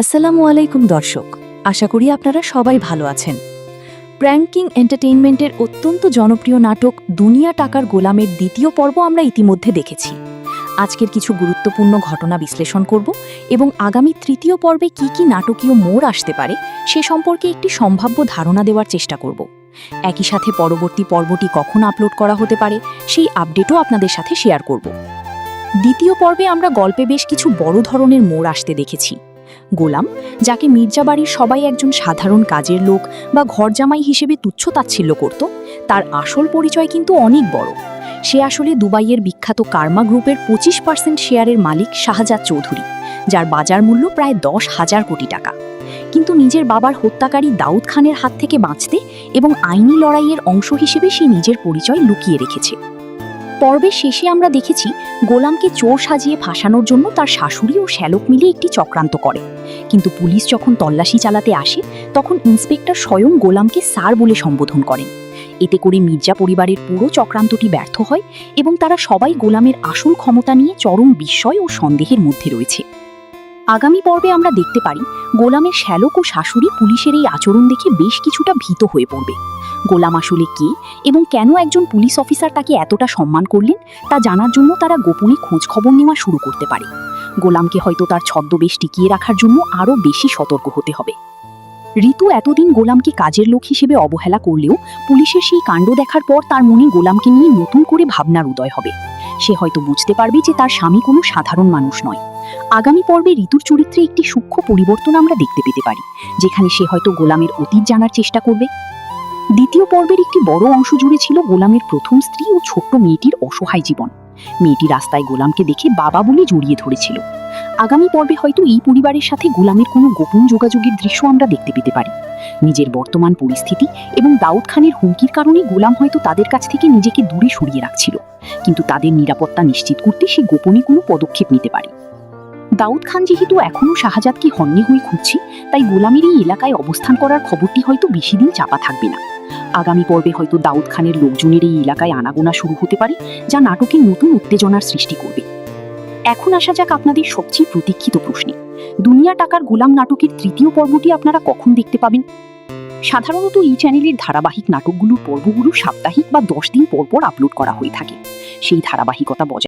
আসসালামু আলাইকুম দর্শক, আশা করি আপনারা সবাই ভালো আছেন। প্র্যাঙ্কিং এন্টারটেইনমেন্টের অত্যন্ত জনপ্রিয় নাটক দুনিয়া টাকার গোলামের দ্বিতীয় পর্ব আমরা ইতিমধ্যে দেখেছি। আজকের কিছু গুরুত্বপূর্ণ ঘটনা বিশ্লেষণ করব এবং আগামী তৃতীয় পর্বে কি কি নাটকীয় মোড় আসতে পারে সে সম্পর্কে একটি সম্ভাব্য ধারণা দেওয়ার চেষ্টা করব। একই সাথে পরবর্তী পর্বটি কখন আপলোড করা হতে পারে সেই আপডেটও আপনাদের সাথে শেয়ার করব। দ্বিতীয় পর্বে আমরা গল্পে বেশ কিছু বড় ধরনের মোড় আসতে দেখেছি। গোলাম, যাকে মির্জা বাড়ির সবাই একজন সাধারণ কাজের লোক বা ঘরজামাই হিসেবে তুচ্ছ-তাচ্ছিল্য করত, তার আসল পরিচয় কিন্তু অনেক বড়। সে আসলে দুবাইয়ের বিখ্যাত কার্মা গ্রুপের 25% শেয়ারের মালিক শাহজাদ চৌধুরী, যার বাজার মূল্য প্রায় 10,000 কোটি টাকা। কিন্তু নিজের বাবার হত্যাকারী দাউদ খানের হাত থেকে বাঁচতে এবং আইনি লড়াইয়ের অংশ হিসেবে সে নিজের পরিচয় লুকিয়ে রেখেছে। পর্বের শেষে আমরা দেখেছি গোলামকে চোর সাজিয়ে ফাঁসানোর জন্য তার শাশুড়ি ও শ্যালক মিলে একটি চক্রান্ত করে। কিন্তু পুলিশ যখন তল্লাশি চালাতে আসে তখন ইন্সপেক্টর স্বয়ং গোলামকে স্যার বলে সম্বোধন করেন। এতে করে মির্জা পরিবারের পুরো চক্রান্তটি ব্যর্থ হয় এবং তারা সবাই গোলামের আসল ক্ষমতা নিয়ে চরম বিস্ময় ও সন্দেহের মধ্যে রয়েছে। আগামী পর্বে আমরা দেখতে পারি গোলামের শ্যালক ও শাশুড়ি পুলিশের এই আচরণ দেখে বেশ কিছুটা ভীত হয়ে পড়বে। গোলাম আসলে কে এবং কেন একজন পুলিশ অফিসার তাকে এতটা সম্মান করলেন তা জানার জন্য তারা গোপনে খোঁজ খবর নেওয়া শুরু করতে পারে। গোলামকে হয়তো তার ছদ্মবেশ টিকিয়ে রাখার জন্য আরও বেশি সতর্ক হতে হবে। ঋতু এতদিন গোলামকে কাজের লোক হিসেবে অবহেলা করলেও পুলিশের সেই কাণ্ড দেখার পর তার মনে গোলামকে নিয়ে নতুন করে ভাবনার উদয় হবে। সে হয়তো বুঝতে পারবে যে তার স্বামী কোনো সাধারণ মানুষ নয়। আগামী পর্বে ঋতুর চরিত্রে একটি সূক্ষ্ম পরিবর্তন আমরা দেখতে পেতে পারি, যেখানে সে হয়তো গোলামের অতীত জানার চেষ্টা করবে। দ্বিতীয় পর্বের একটি বড় অংশ জুড়ে ছিল গোলামের প্রথম স্ত্রী ও ছোট্ট মেয়েটির অসহায় জীবন। মেয়েটি রাস্তায় গোলামকে দেখে বাবা বলে জড়িয়ে ধরেছিল। আগামী পর্বে হয়তো এই পরিবারের সাথে গোলামের কোনো গোপন যোগাযোগের দৃশ্য আমরা দেখতে পেতে পারি। নিজের বর্তমান পরিস্থিতি এবং দাউদ খানের হুমকির কারণে গোলাম হয়তো তাদের কাছ থেকে নিজেকে দূরে সরিয়ে রাখছিল, কিন্তু তাদের নিরাপত্তা নিশ্চিত করতে সে গোপনে কোনো পদক্ষেপ নিতে পারে। দাউদ খান যেহেতু এখনও শাহজাদকে হন্যে হয়ে খুঁজছে, তাই গোলামের এই এলাকায় অবস্থান করার খবরটি হয়তো বেশি দিন চাপা থাকবে না। আগামী পর্বে হয়তো দাউদ খানের লোকজনের এই এলাকায় আনাগোনা শুরু হতে পারে, যা নাটকে নতুন উত্তেজনার সৃষ্টি করবে। এখন আসা যাক আপনাদের সবচেয়ে প্রতীক্ষিত প্রশ্নে। দুনিয়া টাকার গোলাম নাটকের তৃতীয় পর্বটি আপনারা কখন দেখতে পাবেন? সাধারণত এই চ্যানেলের ধারাবাহিক নাটকগুলোর পর্বগুলো সাপ্তাহিক বা 10 দিন পর পর আপলোড করা হয়ে থাকে। সেই ধারাবাহিকতা বজায়